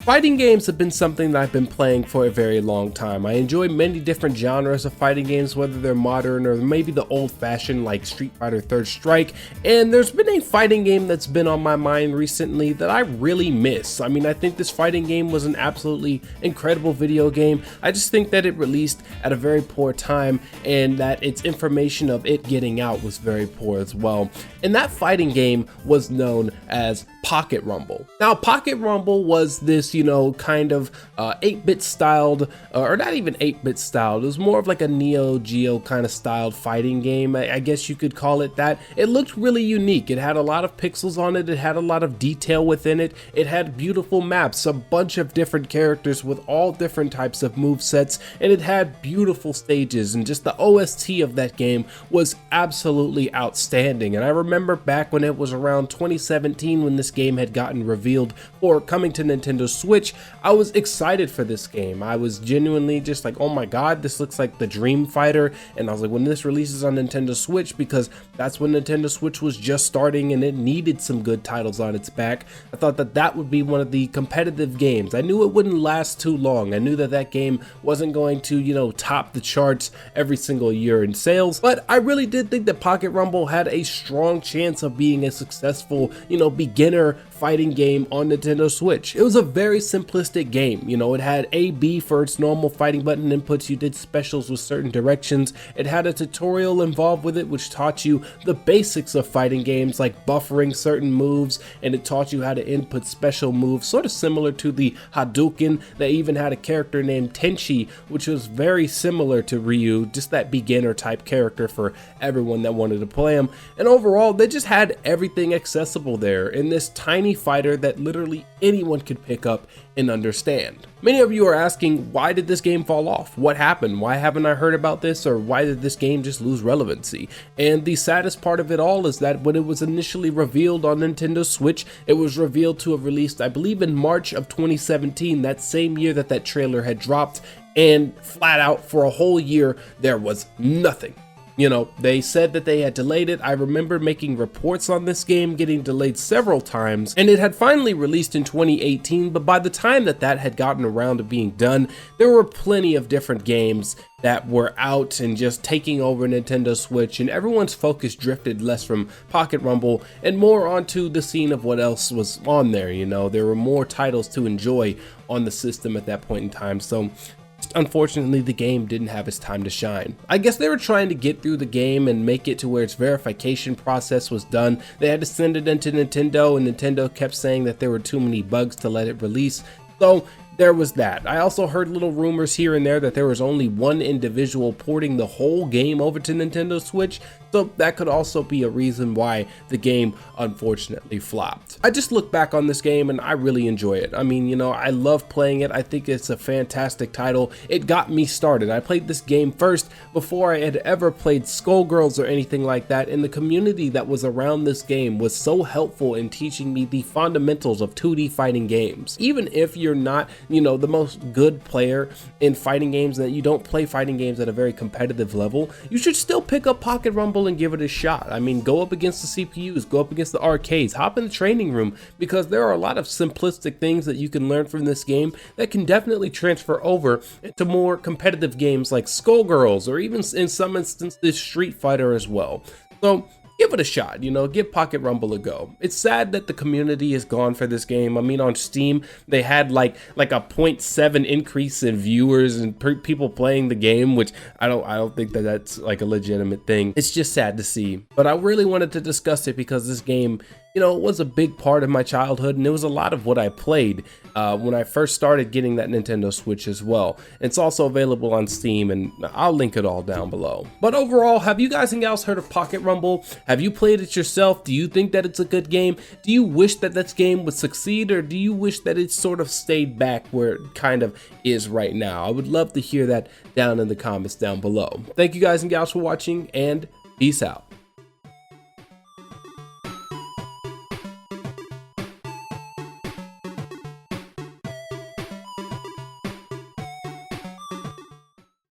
Fighting games have been something that I've been playing for a very long time. I enjoy many different genres of fighting games, whether they're modern or maybe the old-fashioned like Street Fighter Third Strike, and there's been a fighting game that's been on my mind recently that I really miss. I mean, I think this fighting game was an absolutely incredible video game. I just think that it released at a very poor time and that its information of it getting out was very poor as well. And that fighting game was known as Pocket Rumble. Now, Pocket Rumble was this, kind of 8-bit styled, or not even 8-bit styled, it was more of like a Neo Geo kind of styled fighting game, I guess you could call it that. It looked really unique. It had a lot of pixels on it, it had a lot of detail within it, it had beautiful maps, a bunch of different characters with all different types of movesets, and it had beautiful stages, and just the OST of that game was absolutely outstanding. And I remember back when it was around 2017 when this game had gotten revealed for coming to Nintendo Switch, I was excited for this game. I was genuinely just like, oh my god, this looks like the Dream Fighter, and I was like, when this releases on Nintendo Switch, because that's when Nintendo Switch was just starting and it needed some good titles on its back, I thought that that would be one of the competitive games. I knew it wouldn't last too long. I knew that that game wasn't going to, top the charts every single year in sales, but I really did think that Pocket Rumble had a strong chance of being a successful, beginner fighting game on Nintendo Switch. It was a very simplistic game. It had A, B for its normal fighting button inputs. You did specials with certain directions. It had a tutorial involved with it which taught you the basics of fighting games like buffering certain moves, and it taught you how to input special moves, sort of similar to the Hadouken. They even had a character named Tenchi, which was very similar to Ryu, just that beginner type character for everyone that wanted to play him. And overall, they just had everything accessible there in this tiny fighter that literally anyone could pick up and understand. Many of you are asking, why did this game fall off? What happened? Why haven't I heard about this? Or why did this game just lose relevancy? And the saddest part of it all is that when it was initially revealed on Nintendo Switch, it was revealed to have released, I believe, in March of 2017, that same year that that trailer had dropped, and flat out for a whole year, there was nothing. They said that they had delayed it. I remember making reports on this game getting delayed several times, and it had finally released in 2018, but by the time that that had gotten around to being done, there were plenty of different games that were out and just taking over Nintendo Switch, and everyone's focus drifted less from Pocket Rumble and more onto the scene of what else was on there. There were more titles to enjoy on the system at that point in time, so unfortunately the game didn't have its time to shine. I guess they were trying to get through the game and make it to where its verification process was done. They had to send it into Nintendo, and Nintendo kept saying that there were too many bugs to let it release. So there was that. I also heard little rumors here and there that there was only one individual porting the whole game over to Nintendo Switch, so that could also be a reason why the game unfortunately flopped. I just look back on this game and I really enjoy it. I mean, I love playing it. I think it's a fantastic title. It got me started. I played this game first before I had ever played Skullgirls or anything like that, and the community that was around this game was so helpful in teaching me the fundamentals of 2D fighting games. Even if you're not the most good player in fighting games, that you don't play fighting games at a very competitive level, you should still pick up Pocket Rumble and give it a shot. I mean, go up against the CPUs, go up against the arcades, hop in the training room, because there are a lot of simplistic things that you can learn from this game that can definitely transfer over into more competitive games like Skullgirls, or even in some instances Street Fighter as well. So give it a shot, give Pocket Rumble a go. It's sad that the community is gone for this game. I mean, on Steam, they had like a 0.7 increase in viewers and people playing the game, which I don't think that that's like a legitimate thing. It's just sad to see. But I really wanted to discuss it because this game, it was a big part of my childhood, and it was a lot of what I played when I first started getting that Nintendo Switch as well. It's also available on Steam, and I'll link it all down below. But overall, have you guys and gals heard of Pocket Rumble? Have you played it yourself? Do you think that it's a good game? Do you wish that this game would succeed, or do you wish that it sort of stayed back where it kind of is right now? I would love to hear that down in the comments down below. Thank you guys and gals for watching, and peace out.